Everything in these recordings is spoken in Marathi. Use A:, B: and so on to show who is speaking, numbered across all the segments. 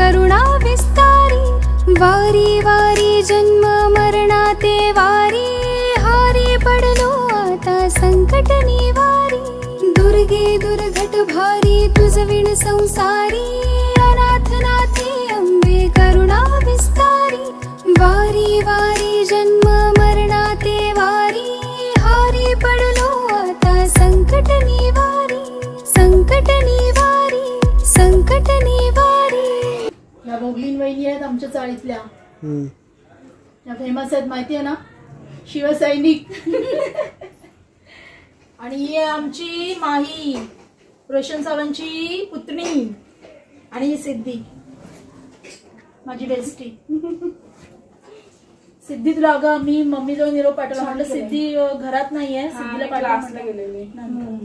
A: करुणा विस्तारी, वारी वारी जन्म मरणाते वारी, हारी पडलो आता संकट निवारी, दुर्गे दुर्घट भारी तुझ विण संसारी, अनाथ नाथे अंबे करुणा विस्तारी, वारी वारी जन्म मरणाते वारी, हारी पडलो आता संकट निवारी, संकट निवारी, संकट निवारी।
B: या मोगलीन वहिनी आहेत आमच्या चाळीतल्या, या फेमस आहेत माहिती आहे ना, शिवसैनिक। आणि ही आहे आमची माही, रोशन सावंतची पुतणी, आणि ही सिद्धी माझी बेस्टी। सिद्धी तुला अगं मी मम्मी जवळ निरोप पाठवला, म्हटलं सिद्धी घरात नाहीये, सिद्धीला पाठवलं।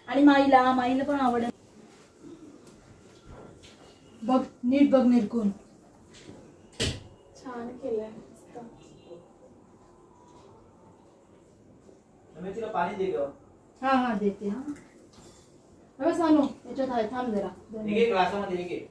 B: आणि माईला पण आवड आहे, बघ नीट बघ निरकून, छान केलंय।
C: तिला पाणी दे ग।
B: हा हा देते। हा बस सानू याच्यात आहे, थांब जरा
C: एक ग्लासामध्ये एक।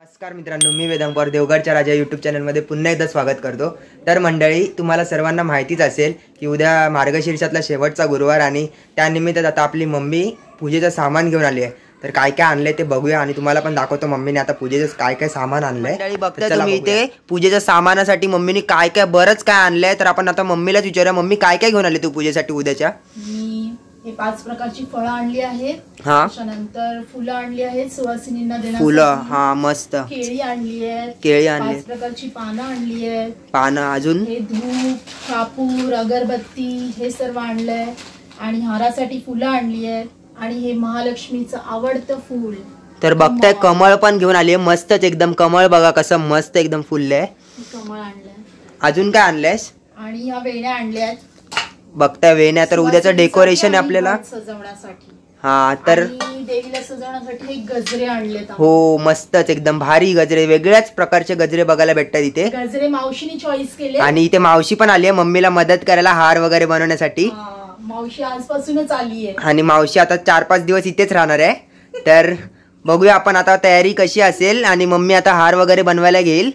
D: नमस्कार मित्रांनो, मी वेदांग पवार देवगडच्या राजा यूट्यूब चॅनलमध्ये पुन्हा एकदा स्वागत करतो। तर मंडळी, तुम्हाला सर्वांना माहितीच असेल की उद्या मार्गशीर्षातला शेवटचा गुरुवार आणि त्यानिमित्त आता आपली मम्मी पूजेचं सामान घेऊन आली आहे। तर काय काय आणलंय ते बघूया आणि तुम्हाला पण दाखवतो मम्मीने आता पूजेचं काय काय सामान आणलंय। मंडळी बघताय तुम्ही इथे पूजेच्या सामानासाठी मम्मीने काय काय बरंच काय आणलंय। तर आपण आता मम्मीलाच विचारूया, मम्मी काय काय घेऊन आली तू पूजेसाठी उद्याच्या?
B: हे 5 प्रकारची फळं आणली आहेत, त्यानंतर फुलं आणली आहेत सुवासिनींना देण्यासाठी,
D: फुलं, हा मस्त,
B: केळी आणली आहेत,
D: 5
B: प्रकारची पानं आणली आहेत,
D: पानं, अजून
B: हे धूप, कापूर, अगरबत्ती हे सर्व आणलंय, आणि हारासाठी फुलं आणली आहेत, आणि हे महालक्ष्मीचं आवडतं फूल। तर
D: बघताय कमळ पण घेऊन आली आहे, मस्तच एकदम कमळ, बघा कसं मस्त एकदम फुललंय,
B: कमळ आणलंय।
D: अजून काय आणलंयस?
B: आणि ह्या वेण्या आणल्या आहेत,
D: बघताय वेण्या, तर उद्याचं डेकोरेशन आपल्याला
B: सजवण्यासाठी,
D: हा तर
B: देवीला सजवण्यासाठी हे गजरे आणलेत।
D: हो मस्तच एकदम भारी गजरे, वेगळ्याच प्रकारचे गजरे बघायला भेटतात इथे।
B: गजरे मावशीने चॉईस केले,
D: आणि इथे मावशी पण आली आहे मम्मीला मदत करायला हार वगैरे बनवण्यासाठी।
B: मावशी आजपासूनच आली आहे,
D: आणि मावशी आता 4-5 दिवस इथेच राहणार आहे। तर बघूया आपण आता तयारी कशी असेल, आणि मम्मी आता हार वगैरे बनवायला घेईल,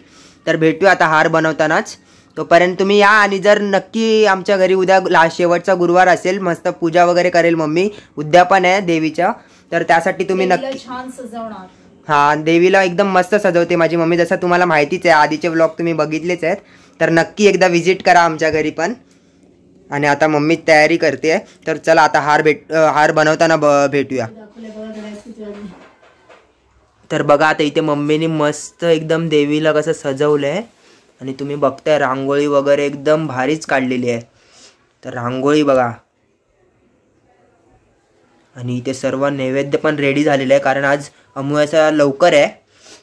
D: तर भेटूया आता हार बनवतानाच। तोपर्यंत तुम्ही या, आणि जर नक्की आमच्या घरी उद्या शेवटचा गुरुवार असेल, मस्त पूजा वगैरे करेल मम्मी, उद्यापन आहे देवीच्या, तर त्यासाठी तुम्ही नक्की
B: छान सजवणार।
D: हा, देवीला एकदम मस्त सजवते माझी मम्मी, जसं तुम्हाला माहितीच आहे, आधीचे व्लॉग तुम्ही बघितलेच आहेत, तर नक्की एकदा विजिट करा आमच्या घरी पण। आणि आता मम्मी तयारी करते, तर चला आता हार बनवताना भेटूया। तर बघा आता इथे मम्मीने मस्त एकदम देवीला कसं सजवलंय, आणि तुम्ही बघताय रांगोळी वगैरे एकदम भारीच काढलेली आहे। तर रांगोळी बघा, आणि इथे सर्व नैवेद्य पण रेडी झालेलं आहे, कारण आज अमावास्या लवकर आहे,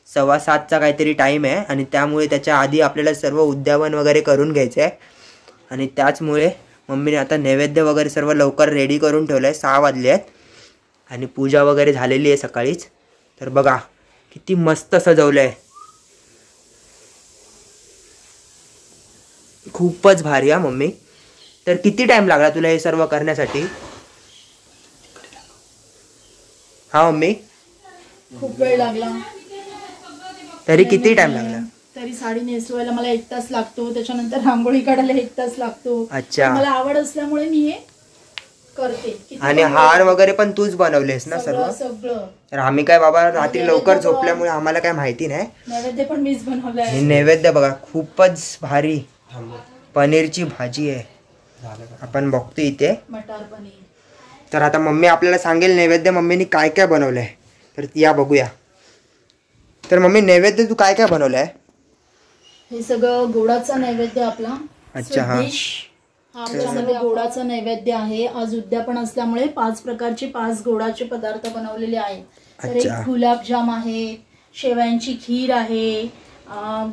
D: 6:15चा काहीतरी टाईम आहे, आणि त्यामुळे त्याच्या आधी आपल्याला सर्व उद्यापन वगैरे करून घ्यायचं आहे, आणि त्याचमुळे मम्मीने आता नैवेद्य वगैरे सर्व लवकर रेडी करून ठेवलं आहे। 6 वाजले आहेत, आणि पूजा वगैरे झालेली आहे सकाळीच। तर बघा किती मस्त सजवलं आहे, खूपच भारी हा मम्मी। तर किती टाइम लागला तुला हे सर्व करण्यासाठी? हा मम्मी,
B: खूप वेळ लागला।
D: तरी किती टाइम लागला?
B: तरी साडी नेसवायला मला 1 तास लागतो, त्याच्यानंतर रांगोळी काढायला 1 तास लागतो।
D: अच्छा,
B: मला आवड असल्यामुळे मी हे करते।
D: आणि हार वगैरे पण तूच बनवलेस ना सर्व?
B: सगळं।
D: तर आम्ही काय बाबा रात्री लवकर झोपल्यामुळे आम्हाला काय माहिती नाही।
B: नैवेद्य पण मीच बनवलाय।
D: नैवेद्य बघा खूपच भारी, पनीरची भाजी आहे, आपण बघतो इथे
B: मटार पनीर।
D: तर आता मम्मी आपल्याला सांगेल नैवेद्य मम्मीने काय काय बनवलंय, तर या बघूया। तर मम्मी नैवेद्य तू काय काय बनवलंय?
B: हे सगळं गोडाचा नैवेद्य आपला।
D: अच्छा, हा
B: आमच्यामध्ये गोडाचा नैवेद्य आहे। आज उद्यापन असल्यामुळे 5 प्रकारचे 5 गोडाचे पदार्थ बनवलेले आहेत। तर एक गुलाबजाम आहे, शेवयांची खीर आहे,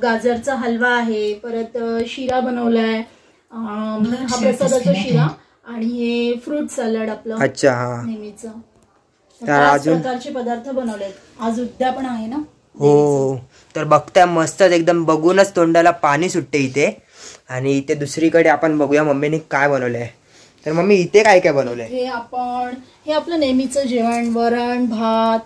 B: गाजरचा हलवा आहे, परत शिरा बनवलाय, हा प्रसादाचा शिरा, आणि हे फ्रूट सॅलड आपलं नेहमीचं। 5 प्रकारचे पदार्थ बनवलेत, आज उद्यापन आहे ना।
D: हो, तर बघताय मस्तच एकदम, बघूनच तोंडाला पाणी सुटते इथे। आणि इथे दुसरीकडे आपण बघूया मम्मीने काय बनवलंय। तर मम्मी इथे काय काय बनवलंय?
B: हे आपलं नेहमीचं जेवण, वरण भात,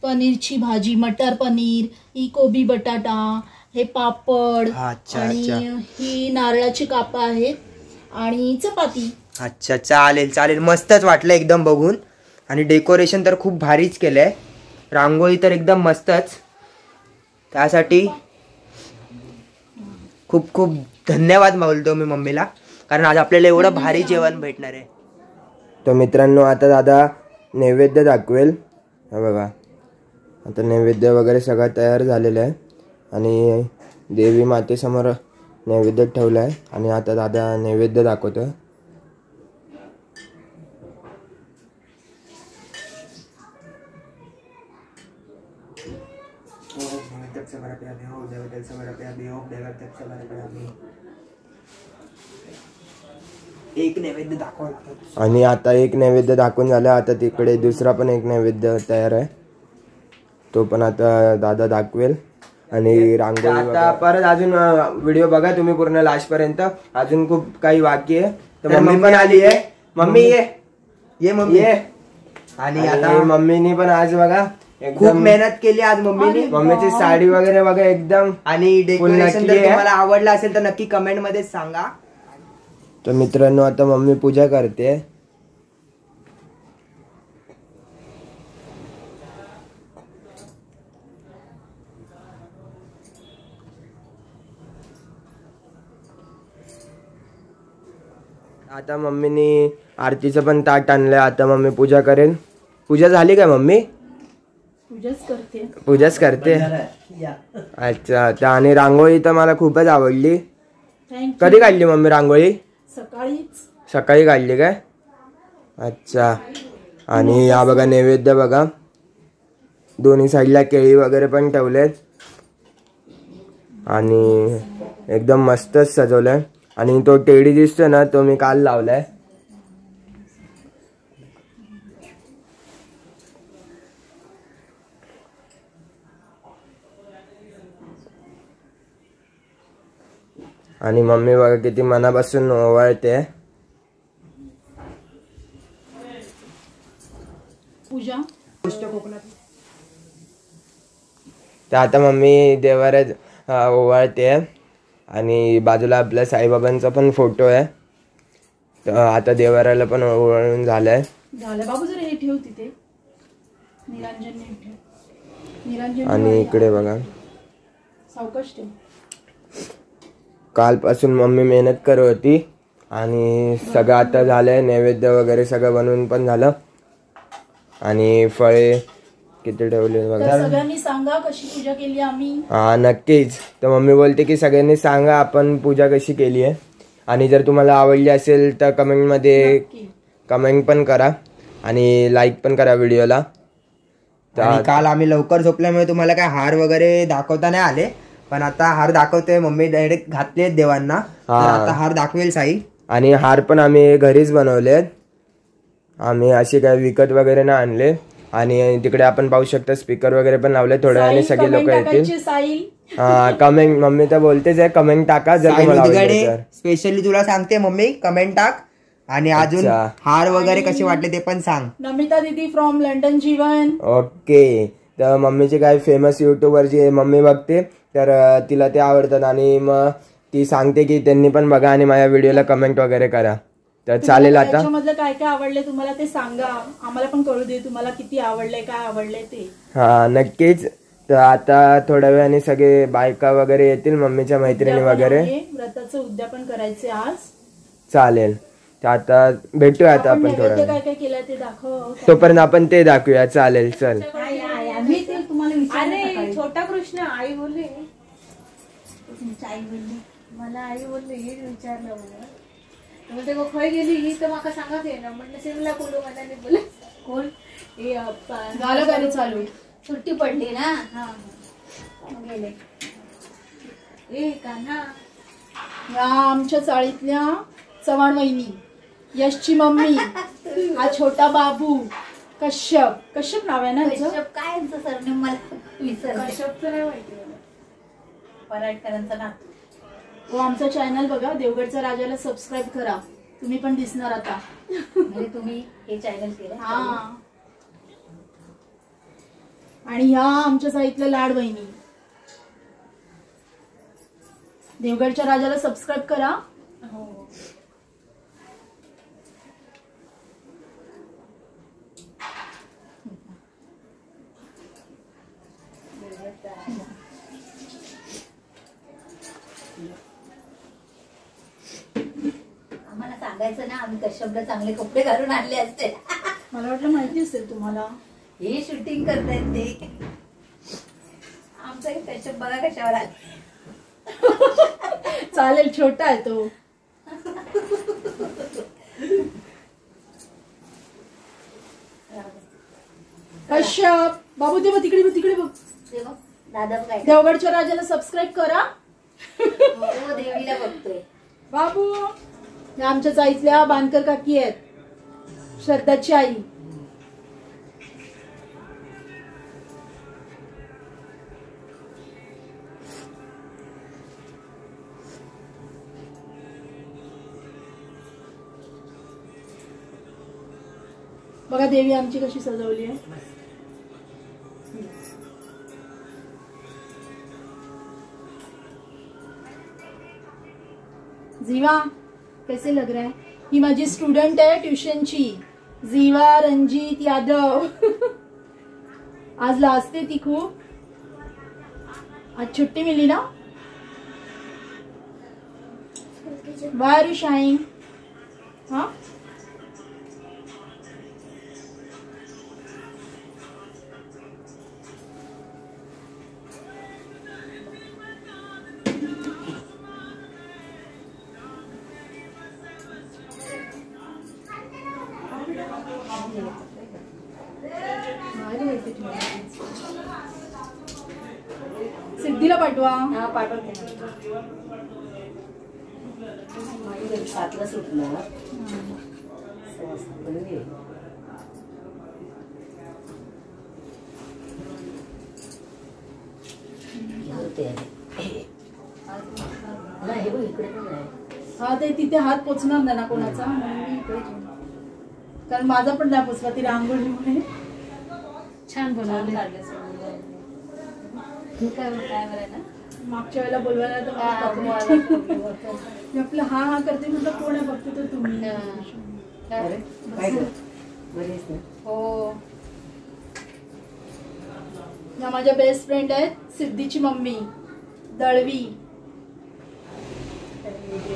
B: पनीरची भाजी, मटर पनीर, ही कोबी बटाटा, हे पापड
D: अच्छा,
B: आणि
D: अच्छा.
B: ही नारळाची कापं आहेत आणि चपाती.
D: अच्छा, चालेल चालेल. मस्तच वाटलं एकदम बघून. आणि डेकोरेशन तर खूप भारीच केलंय. रांगोळी तर एकदम मस्तच. त्यासाठी खूप खूप धन्यवाद बोलतो मी मम्मीला, कारण आज आपल्याला एवढं भारी जेवण भेटणार आहे. तर मित्रांनो, आता दादा नैवेद्य दाखवेल. हे बघा, आता नैवेद्य वगैरे सगळं तयार झालेलं आहे आणि देवी मातेसमोर नैवेद्य ठेवलं आहे आणि आता दादा नैवेद्य दाखवतो. एक नैवेद्य दाखव आणि आता एक नैवेद्य दाखवून झालं. आता तिकडे दुसरा पण एक नैवेद्य तयार आहे, तो पण आता दादा दाखवेल. आणि रांगोळी आता परत अजून व्हिडिओ बघा तुम्ही पूर्ण लास्ट पर्यंत, अजून खूप काही बाकी आहे. तर मम्मी पण आली आहे. मम्मी ये मम्मी ये. आणि आता मम्मीनी पण आज बघा खूप मेहनत केली आज मम्मीने. मम्मीची साडी वगैरे बघा एकदम. आणि डेकोरेशन जर तुम्हाला आवडलं असेल तर नक्की कमेंट मध्ये सांगा. तर मित्रांनो, आता मम्मी पूजा करते. आता मम्मीनी आरतीचं पण ताट आणलंय. आता मम्मी पूजा करेल. पूजा झाली काय मम्मी? पूजाच करते. अच्छा. तर आणि रांगोळी तर मला खूपच आवडली. कधी काढली मम्मी रांगोळी? सकाळी काढली काय? अच्छा. आणि हा बघा नैवेद्य बघा, दोन्ही साईडला केळी वगैरे पण ठेवलेत आणि एकदम मस्तच सजवलंय. आणि तो टेडी दिसतोय ना, तो मी काल लावलाय. आणि मम्मी बघा किती मनापासून ओवाळते.
B: पूजा
D: तर आता मम्मी देवाऱ्यात ओवाळते. आणि बाजूला आपल्या साईबाबांचा पण फोटो आहे. तर आता देवाऱ्याला पण ओवाळून झालंय.
B: बाबू जरा हे ठेव तिथे. निरंजन
D: आणि इकडे बघा,
B: सावकाश ठेव.
D: कालपासून मम्मी मेहनत करत होती आणि सगळं आता झालंय. नैवेद्य वगैरे सगळं बनवून पण झालं. आणि फळे किती ठेवले बघा.
B: सगळ्यांनी सांगा कशी पूजा केली आम्ही.
D: हा नक्कीच. तर मम्मी बोलते की सगळ्यांनी सांगा आपण पूजा कशी केली आहे. आणि जर तुम्हाला आवडली असेल तर कमेंटमध्ये कमेंट पण करा आणि लाईक पण करा व्हिडिओला. तर काल आम्ही लवकर झोपल्यामुळे तुम्हाला काय हार वगैरे दाखवता नाही आले, पण आता हार दाखवतोय. मम्मी डायरेक्ट घातले देवांना. आता हार दाखवेल साई. आणि हार पण आम्ही घरीच बनवलेत. आम्ही असे काय विकत वगैरे नाही आणले. आणि तिकडे आपण पाहू शकता स्पीकर वगैरे पण लावले. थोड्या वेळाने सगळे लोक येतील. हा कमेंट मम्मी तर बोलतेच आहे, कमेंट टाका जर तुम्हाला आवडले तर. स्पेशली तुला सांगते मम्मी, कमेंट टाक. आणि अजून हार वगैरे कसे वाटले ते पण सांग.
B: नमिता दीदी फ्रॉम लंडन जीवन.
D: ओके. तर मम्मीचे काय फेमस युट्यूबर जे मम्मी बघते तर तिला ते आवडतात आणि मग ती सांगते की त्यांनी पण बघा आणि माझ्या व्हिडिओला कमेंट वगैरे करा. तर चालेल. आता
B: त्याच्यामधलं काय काय आवडले तुम्हाला ते सांगा, आम्हाला पण कळू दे तुम्हाला किती आवडले, काय आवडले ते.
D: हा नक्कीच. तर आता थोड्या वेळाने सगळे बायका वगैरे येतील, मम्मीच्या मैत्रिणी वगैरे.
B: व्रताचं उद्यापन करायचे आज.
D: चालेल. तर आता भेटूया आता आपण थोडं.
B: काय काय केलं ते दाखव.
D: तोपर्यंत आपण ते दाखवूया. चालेल चल.
E: छोटा कृष्ण आई बोलली, आई बोलली मला, आई बोलली हे विचारलं मला. म्हणजे खय गेली ही तर माका सांगत आहे ना. म्हणलं सिमला बोलू मनाने बोल कोण हे
B: झालं घरी चालू.
E: सुट्टी पडली ना. हा गेले ए कान्हा.
B: या आमच्या चाळीतल्या चव्हाण वहिनी, यशची मम्मी, हा छोटा बाबू, कश्यप नाव आहे ना
E: कश्यप. काय यांचं सरनेम मला विसरलं.
B: कश्यपचं नाही माहिती मला.
E: पराडकरांचा नाव.
B: हो आमचा चॅनल बघा, देवगडच्या राजाला सबस्क्राईब करा, तुम्ही पण दिसणार आता.
E: म्हणजे तुम्ही हे चॅनल केलं.
B: हा. आणि ह्या आमच्या साईतल्या लाड बहिणी. देवगडच्या राजाला सबस्क्राईब करा.
E: आम्हाला सांगायचं ना, आम्ही कश्यपला चांगले कपडे घालून आणले असते.
B: मला वाटलं माहिती असेल तुम्हाला.
E: हे शूटिंग करतायत ते. आमचा कश्यप बघा कशावर आले.
B: चालेल, छोटा आहे तो. कश्यप बाबू दे, तिकडे बघ, तिकडे बघ.
E: दादा बघाय
B: देवगडच्या राजाला सबस्क्राईब करा.
E: हो, देवीला बघतोय.
B: बाबू या आमच्या जाईतल्या बांधकर काकी आहेत, श्रद्धाची आई. बघा देवी आमची कशी सजवली आहे. जीवा कैसे लग रहा है? ही माझी स्टुडंट आहे ट्युशनची, जीवा रंजित यादव. आज लाजते ती खूप. आज छुट्टी मिली ना. Why are you shying? हाँ सिद्धीला पाठवा.
E: हा, पाठवते. 7ला सुटलं.
B: हा ते तिथे हात पोचणार नाही ना कोणाचा, म्हणून मी इकडे ठेवला. कारण माझा पण नाही पोचला ती रांगोळीमुळे.
E: छान बनवले. काय बरं ना,
B: मागच्या वेळेला बोलवायला तर मी आपलं हा हा करते म्हटलं, कोण आहे बघते तर तुम्ही.
E: हो,
B: या माझ्या बेस्ट फ्रेंड आहेत, सिद्धीची मम्मी दळवी.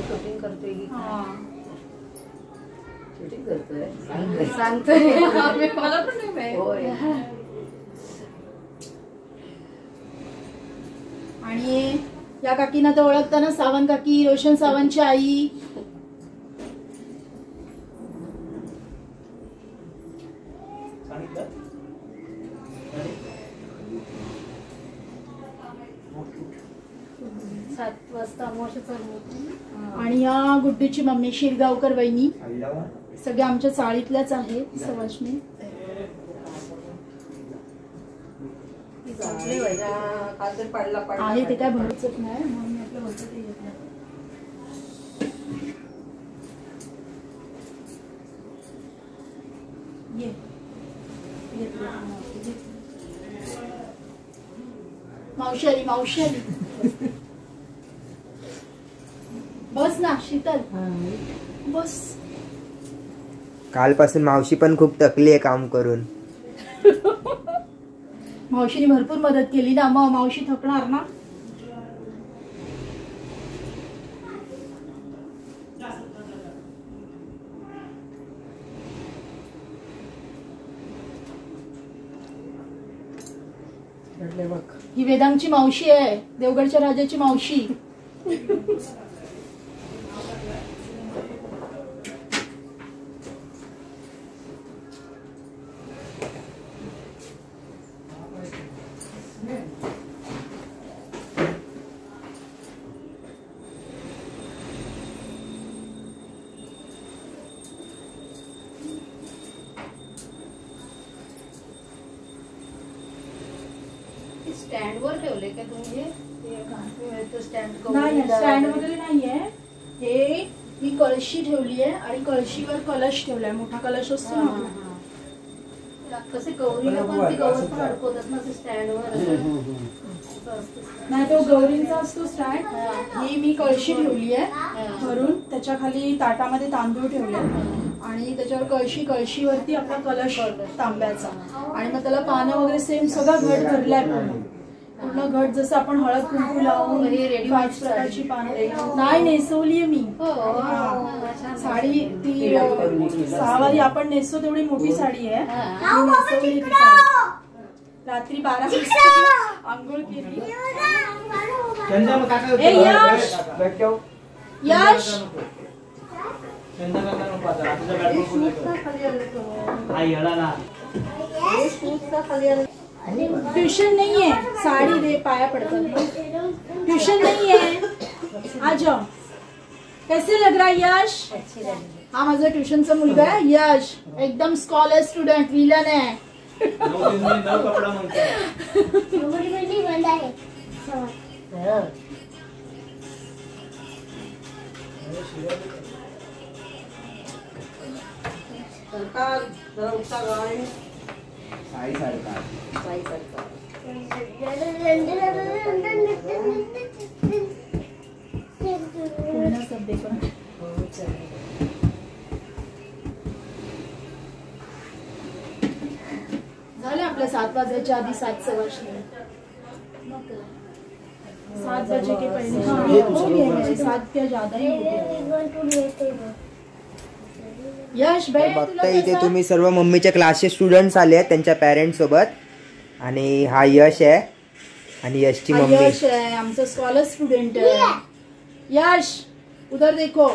E: शूटिंग करतोय की
B: हा
E: शूटिंग करतोय सांगतोय. मला पण नाही माहिती.
B: आणि या काकींना तर ओळखताना, सावंत काकी, रोशन सावंतची आई.
C: सांगितलं
E: 7 वाजता अमावस्या चालू होती.
B: आणि या गुड्डूची मम्मी शिरगावकर वहिनी. सगळ्या आमच्या चाळीतल्याच आहेत सवाशणी. आहे ते काय भरूचच नाही, म्हणून मी आपलं होतं ते घेतलं. ये मावशी आली, मावशी आली. बस ना शीतल, बस.
D: कालपासून मावशी पण खूप थकली आहे काम करून.
B: मावशीने भरपूर मदत केली ना, मग मावशी थकणार ना. ही वेदांची मावशी आहे, देवगडच्या राजाची मावशी.
E: स्टँड वर ठेवले का तुम्ही?
B: नाही, स्टँड वगैरे नाहीये. हे ही कळशी ठेवली आहे आणि कळशीवर कलश ठेवलाय, मोठा कलश असतो ना. कसे गौरीला पण ती गौर पण अडकवतात ना स्टँडवर.
F: नाही तो गौरींचा असतो स्टँड. ही मी कळशी ठेवली आहे भरून, त्याच्या खाली ताटामध्ये तांदूळ ठेवले आणि त्याच्यावर कळशीवरती आपला कलश तांब्याचा आणि मग त्याला पानं वगैरे सेम सगळं घट भरलाय पूर्ण घट. जसं आपण हळद कुंकू लावून 5 प्रकारची पानं नाही नेसवलीये मी. साडी ती 6 वारी आपण नेसतो तेवढी मोठी साडी आहे. नेसवली ती साडी. रात्री 12 वाजता आंघोळ केली. यश ट्यूशन नहीं है. साड़ी दे पाया पड़ता. ट्यूशन नहीं है. आ जाओ. कैसे लग रहा है यश? हा माझा ट्युशनचा मुलगा आहे यश. एकदम स्कॉलर स्टुडंट. विलन आहे. झाले आपल्या 7 वाजायच्या आधी 7 सव्वा 7 बजे के पहले हो गए मेरे 7 क्या ज्यादा ही हो गए. यश भाई
D: बघता इथे तुम्ही सर्व मम्मीच्या क्लासचे स्टुडंट्स आले आहेत त्यांच्या पेरेंट्स सोबत. आणि हा यश आहे आणि यशची मम्मी.
F: यश आहे आमचा स्कॉलर स्टुडंट आहे. यश उधर देखो.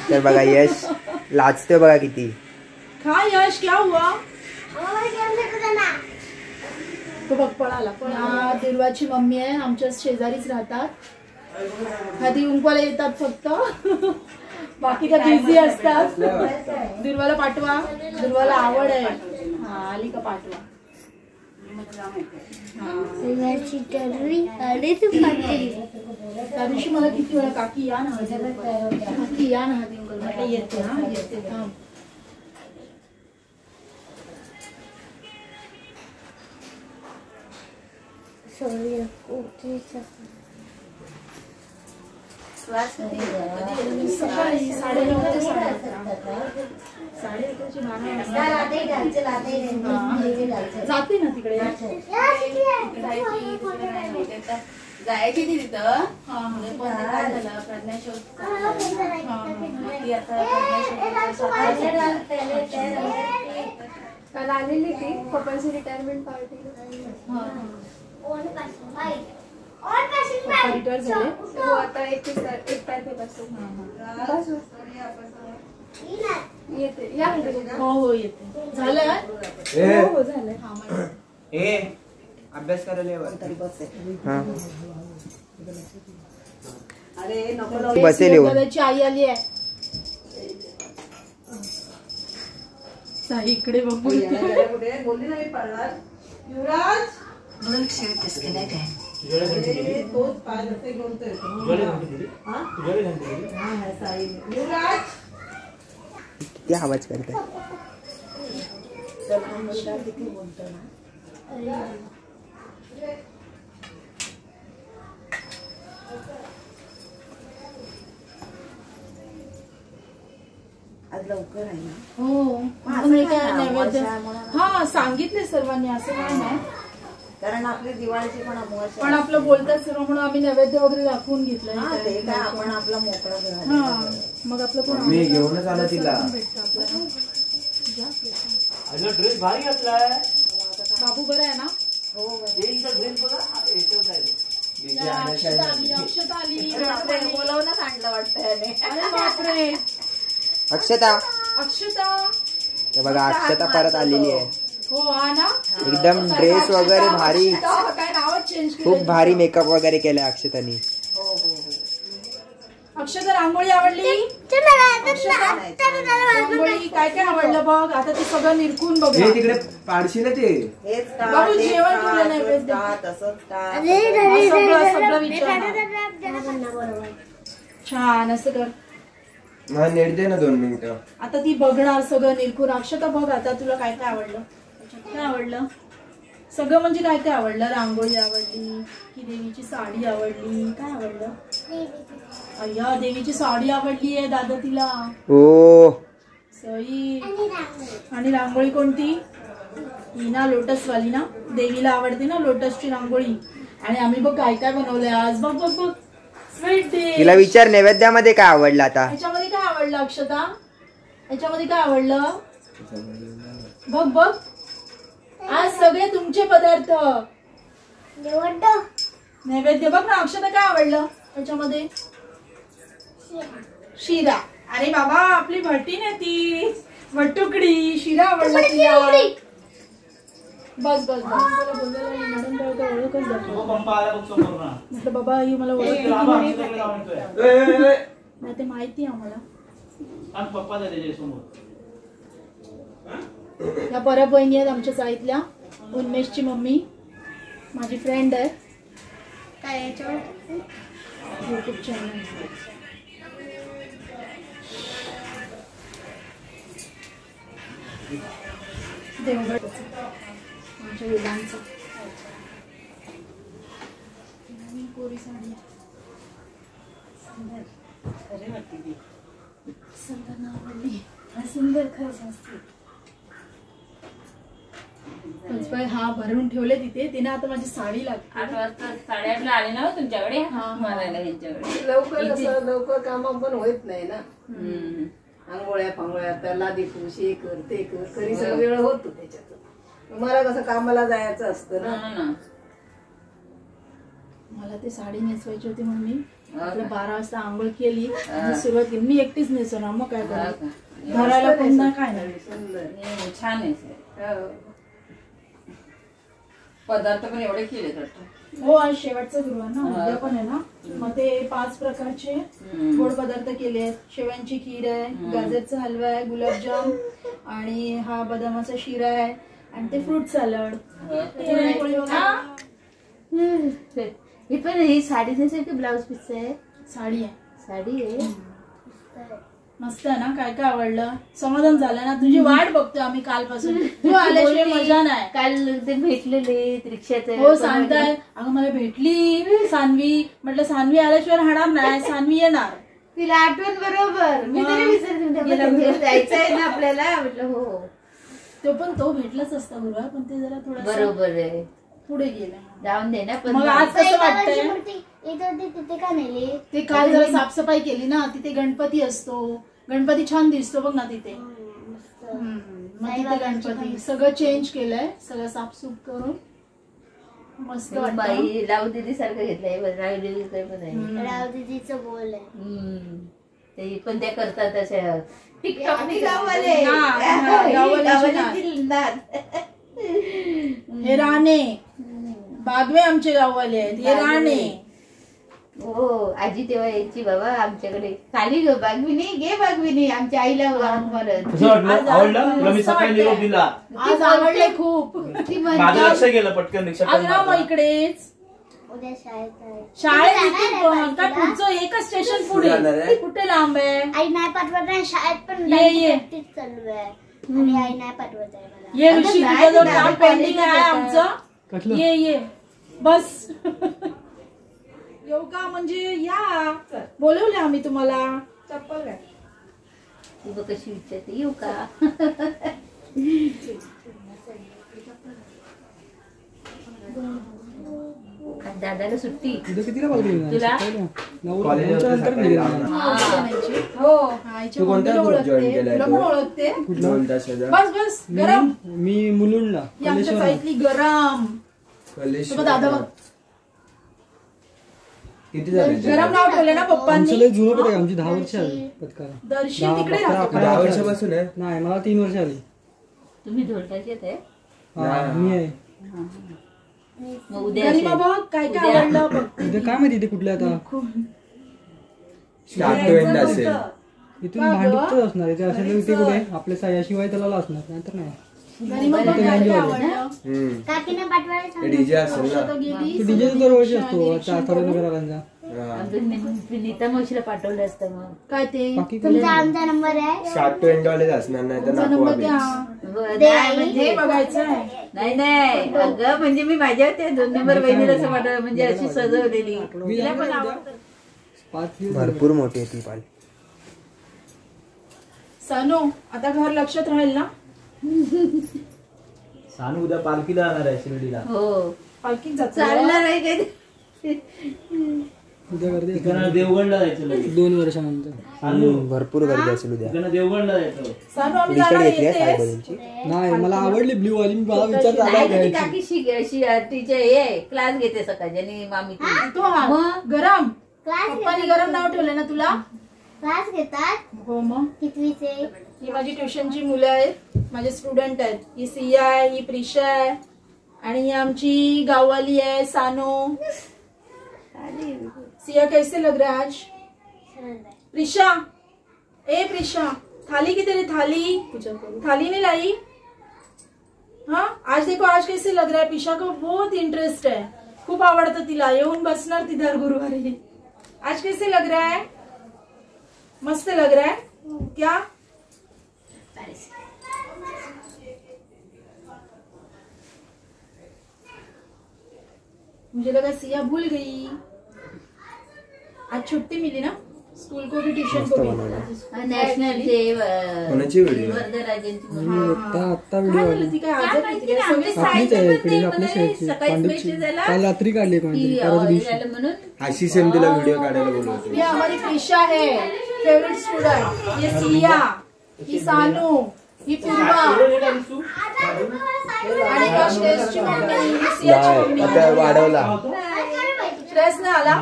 D: तर बघा यश लाजतोय बघा किती.
F: खा यश क्या हुआ? तो बघ पळाला. पण दिलवाची मम्मी आहे आमच्या शेजारीच राहतात. कधी उंकवाला येतात फक्त. बाकी त्या बिझी असतात. दुर्वाला पाठवा. दुर्वाला आवड आहे. हा आली का पाठवा. त्या दिवशी मला किती वेळा काकी या ना काकी या ना म्हटलं येते. हा येते थांब. सकाळी 9:30 ते 11:30 जाते ना तिकडे.
E: जायची ती तिथं. काल आलेली ती पप्पाची रिटायरमेंट पार्टी.
F: रिटायर झाले.
E: हो आता 1 तारखेपासून येते. या
F: हो येते. झालं
E: हो झालंय.
C: अभ्यास करायला
D: बसेल येऊन.
F: दादाची आई आली आहे. इकडे बघू. युवराज
D: किती आवाज करताय.
E: आज लवकर आहे ना.
F: हो नैवेद्य. हा सांगितले सर्वांनी असं काय नाही.
E: कारण आपली दिवाळीची पण अमावास्या.
F: पण आपलं बोलतात सर्व म्हणून आम्ही नैवेद्य वगैरे दाखवून घेतलं.
E: ते काय आपण आपला मोकळा घर.
F: हा मग आपलं कोण
C: मी घेऊनच आलो तिला. ड्रेस भारी घातलाय.
F: बाबू बरं आहे ना?
E: हो
C: ड्रेस बघा
F: अक्षता आली.
E: बोलावूनच आणलं वाटतं याने.
F: अरे बापरे.
D: अक्षता हे बघा अक्षता परत आलेली आहे.
F: हो हा ना.
D: एकदम ड्रेस वगैरे भारी.
F: काय नावच चेंज केलं.
D: खूप भारी मेकअप वगैरे केलाय अक्षतानी.
F: अक्षता रांगोळी आवडली? रांगोळी काय काय आवडलं बघ. आता ते सगळं निरखून बघ.
C: तिकडे पाडशील ते.
F: बाबू जेवण केलं नाही. सगळं विचार छान असं कर.
D: मला नेट दे ना 2 मिनिटं.
B: आता ती बघणार सगळं निरखून. अक्षता बघ आता तुला काय काय आवडलं, काय आवडलं सगळं, म्हणजे काय काय आवडलं. रांगोळी आवडली की देवीची साडी आवडली, काय आवडलं. अय्या देवीची साडी आवडली आहे दादा तिला.
D: हो
B: सई. आणि रांगोळी कोणती ही ना, लोटस वाली ना, देवीला आवडते ना लोटसची रांगोळी. आणि आम्ही बघ काय काय बनवलंय आज. बघ बघ बघ स्वीट डे.
D: तिला विचार नैवेद्यामध्ये काय आवडलं आता.
B: ह्याच्यामध्ये काय आवडलं अक्षता, ह्याच्यामध्ये काय आवडलं बघ बघ. आज सगळे तुमचे पदार्थ नैवेद्य. बघ ना अक्षता काय आवडलं ह्याच्यामध्ये. शिरा. अरे बाबा आपली भटीन आहे ती भटुकडी. शिरा आवडला तिला. बस बस बस. मॅडम ओळखच म्हटलं बाबा ही मला ओळख नाही ते माहिती आम्हाला. या परब बहिणी आहेत आमच्या चाळीतल्या. उन्मेषची मम्मी माझी फ्रेंड आहे. काय याच्यावर युट्यूब चॅनल. देवगड आमच्या वेदांचा. कोरी साडी सुंदर नावली. सुंदर खरंच असते. पंचपाय हा भरून ठेवले तिथे. तिने आता माझी साडी लागते.
G: 8 वाजता 8:30ला आले ना तुमच्याकडे. मारायला यांच्याकडे
H: लवकर काम पण होत नाही ना. आंघोळ्या फांगोळ्या त्याला दिपूस हे कर ते कर तरी सगळं वेळ होतो त्याच्यात. मला कसं कामाला जायचं असतं ना.
B: मला ते साडी नेसवायची होती म्हणून मी 12 वाजता आंघोळ केली आणि सुरुवात केली. मी एकटीच नेसवणार मग काय करू. धरायला पुन्हा काय नाही.
G: सुंदर छान आहे. पदार्थ पण एवढे केले वाटतं.
B: हो आज शेवटचा गुरुवार ना, उद्या पण आहे ना. मग ते 5 प्रकारचे गोड पदार्थ केले आहेत. शेवयांची खीर आहे, गाजरचा हलवा आहे, गुलाबजाम आणि हा बदामाचा शिरा आहे आणि ते फ्रूट सॅलड.
E: ही पण ही साडी नेसायची ब्लाउज पीस आहे.
B: साडी आहे.
E: साडी आहे
B: मस्त आहे ना. काय काय आवडलं. समाधान झालं ना. तुझी वाट बघतोय आम्ही कालपासून. तू आल्याशिवाय मजा नाही.
E: काल ते भेटलेले रिक्षाचे.
B: हो सांगताय. अगं मला भेटली सान्वी. म्हटलं सान्वी आल्याशिवाय राहणार नाही. सान्वी येणार.
E: तिला आठवण बरोबर. मी तरी विसरते. जायचं आहे ना आपल्याला. म्हटलं हो.
B: तो भेटलाच असता गुरुवार पण ते जरा थोडं
E: बरोबर आहे.
B: पुढे गेलं.
E: जाऊन दे ना. पण
B: मग आज कसं वाटतंय.
A: तिथे का नेली.
B: ते काल जरा साफसफाई केली ना. तिथे गणपती असतो. गणपती छान दिसतो बघ ना तिथे. मग तिथे गणपती सगळं चेंज केलंय. सगळं साफसूफ करून मस्त वाटतं.
E: बाई राव दिदी सारखं घेतलंय. राव दिदी पण आहे.
A: राव दीदीचं बोल आहे.
E: ते पण त्या करतात तशा टिकटॉक.
B: हे राणे बागवे आमचे गाववाले आहेत. हे राणे.
E: हो आजी तेव्हा यायची बाबा आमच्याकडे. खाली ग बागविनी घे बागविनी. आमच्या आईला म्हणत.
B: आज आवडले खूप.
C: पटकन
B: आज ना मग इकडेच
A: उद्या शाळेत आहे.
B: शाळेत का पुढचं एकच स्टेशन पुढे. कुठे लांब आहे.
A: आई नाही पाठवत आहे शाळेत पण
B: ये
A: चालू आहे आणि आई नाही पाठवत आहे मला.
B: ये ऋषी तुझं जो काम पेंडिंग आहे आमचं. ये बस. येऊ का म्हणजे या. बोलवले आम्ही तुम्हाला. चप्पल काय
E: ती बघ कशी विचारते येऊ का. दादाला सुट्टी तुला.
B: ओळखते. बस गरम.
I: मी मुलुंडला.
B: आमच्या साईडली गरम. दादा बघ
C: किती झाले.
B: गरम नाव ठेवले ना पप्पांनी.
I: जुनं पडे आमची 10 वर्ष आली पत्काला.
B: दर्शन तिकडे राहतो.
C: 10 वर्षापासून आहे.
I: नाही मला 3 वर्ष आली.
E: तुम्ही धोंडाचे आहे.
I: मी आहे.
E: मग उद्या
B: बाबा काय काय आवडलं बघ.
I: उद्या काय माहिती ते कुठल्या आता
C: स्टार्ट टू एंड असेल.
I: इथून भांडूपच असणार आहे. ते असेल ते कुठे आपल्या सायाशिवाय त्याला असणार नाहीतर नाही.
A: काकीने पाठवायला
C: डीजे असेल ना.
I: डीजे दरवर्षी असतो. 4 नगरांचा.
G: नीता मावशीला पाठवलं असतं मग.
B: काय ते
A: तुमचा आमचा नंबर आहे
D: 720 वालेच असणार नाही तर
B: तुमचा
D: नको
B: नंबर द्या.
G: नाही म्हणजे
B: हे बघायचं आहे.
G: नाही अगं म्हणजे मी माझ्या त्या 2 नंबर बहिणीला असं पाठवलं म्हणजे अशी सजवलेली तिला पण आवडतं.
D: भरपूर मोठी आहे ती पाल.
B: सानू आता घर लक्षात राहील ना.
C: सानू उद्या पालखीला जाणार आहे शिर्डीला.
G: हो
B: पालखीत जातो
G: चालणार आहे काय
I: उद्या गर्दी
C: तिकडनं देवगडला जायचं लगेच.
I: 2 वर्षानंतर.
C: सानू
D: भरपूर गर्दी असेल उद्या.
C: तिकडनं देवगडला जायचं.
B: सानू आम्ही
D: टी-शर्ट
B: जाणार
D: घेतली आहे
B: येतेस?
D: साईबाबांची.
I: नाही मला आवडली ब्ल्यू वाली. मला विचार चालला
G: नाही ती
I: घ्यायची.
G: काकी टीचर हे क्लास घेते सकाळची आणि मामी ती.
B: तो हा गरम
A: क्लास
B: पप्पानी गरम नाव ठेवलंय ना तुला.
A: क्लास घेतात
B: हो मग
A: कितवीचे.
B: ही माझी ट्युशनची मुलं आहेत, माझे स्टुडंट आहेत. ही सिया आहे, ही प्रिशा आहे आणि ही आमची गाववाली आहे सानू. सिया कैसे लग रहा है आज? प्रिशा ए प्रिशा थाली किधर है? थाली थाली नहीं लाई. हाँ आज देखो आज कैसे लग रहा है. प्रिशा को बहुत इंटरेस्ट है, खूप आवडतं तिला. येऊन बसणार ती दर गुरुवारी. आज कैसे लग रहा है? मस्त लग रहा है क्या? मुझे लगा सिया भूल गई. आज छुट्टी मिली ना स्कूल को भी ट्यूशन को भी.
G: नॅशनल डे
D: कोणाची व्हिडिओ?
G: वरदराजांची
I: आता व्हिडिओ
B: काय
I: आली.
B: झालं ती काय आजारी होती काय?
G: आमच्या
I: आपलीच आहे इकडे
G: शाळेत
I: आपल्या शेवटची
G: सकाळी
I: पांडुपची.
G: स्पेशल झाला
I: काल रात्री काढली कोणतरी
G: की
I: परवा
G: हे
I: दिवशी.
G: झालं म्हणून
D: आशी सेम तिला व्हिडिओ काढायला बोलवतो.
B: ये हमारी प्रिशा है, फेवरेट स्टूडेंट. ये सिया, ही सानू, ही पूर्वा आणि कश्लेषची मम्मी, ही सियाची मम्मी.
D: आता वाढवला.
B: स्ट्रेस नाही आला.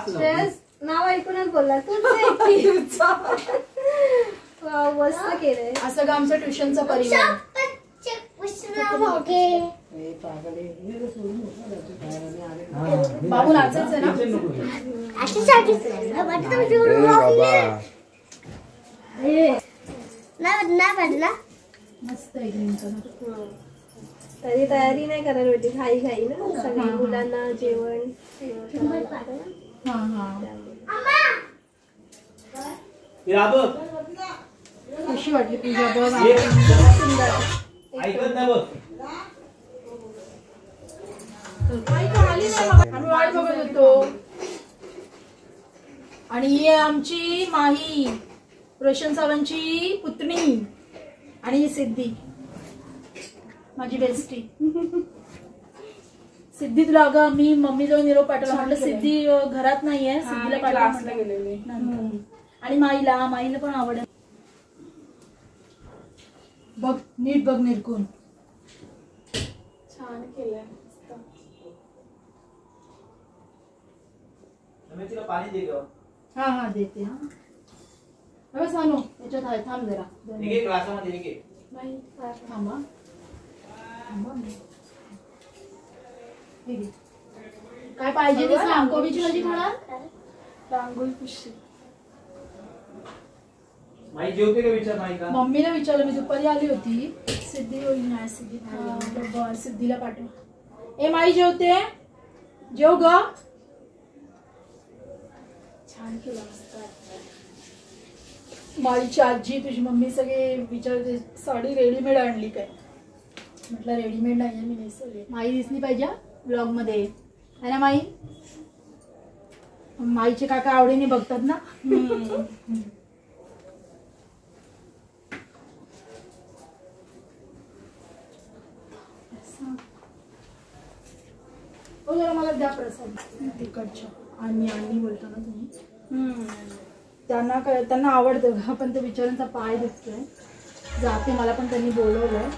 E: स्ट्रेस नाव ऐकूनच बोलला तू. मस्त केलंय.
B: असं का आमचं ट्युशनचा परिवार. बाबू नाचायचं ना.
A: नाही बदला
B: मस्त आहे green color.
E: तरी तयारी नाही करायला भेटली. घाई घाई ना सगळी मुलांना जेवण.
B: हा हा कशी वाटली पूजा बघ.
C: ऐकत नाही बघ.
B: आम्ही वाट बघत होतो. आणि ही आहे आमची माही, रोशन सावंतची पुतणी. आणि ही सिद्धी माझी बेस्टी. सिद्धी तुला अगं मी मम्मी जवळ निरोप पाठवला. म्हटलं सिद्धी घरात नाहीये, सिद्धीला पाठवला. आणि माईला पण आवडेल. बघ नीट बघ निरकून.
E: छान केलंय.
C: तिला पाणी दे गं.
B: हा हा देते. हा बघ सानू याच्यात आहे. थांब जरा
C: एक एक ग्लासामध्ये एक एक.
B: थांबा. काय पाहिजे ते सांग. कोबीची भाजी खाणार?
E: रांगोळी पुशी.
C: माई जेवते का विचार नाही का?
B: मम्मीला विचारलं, मी दुपारी आली होती. सिद्धी नाही सिद्धी बरं सिद्धीला पाठव. ए माई जेवते, जेव ग.
E: छान केलं.
B: माईची आजी तुझी मम्मी सगळे विचारते साडी रेडीमेड आणली काय. म्हटलं रेडीमेड नाही मी नेसवली. माई दिसली पाहिजे ब्लॉग मध्ये है ना माई. माईचे काका आवडीने बघतात ना. हो जरा मला द्या प्रसाद तिकडच्या. आणि बोलतो ना तुम्ही. त्यांना आवडतं पण ते बिचाऱ्यांचा पाय दुखतोय. जाते मला पण त्यांनी बोलवलंय.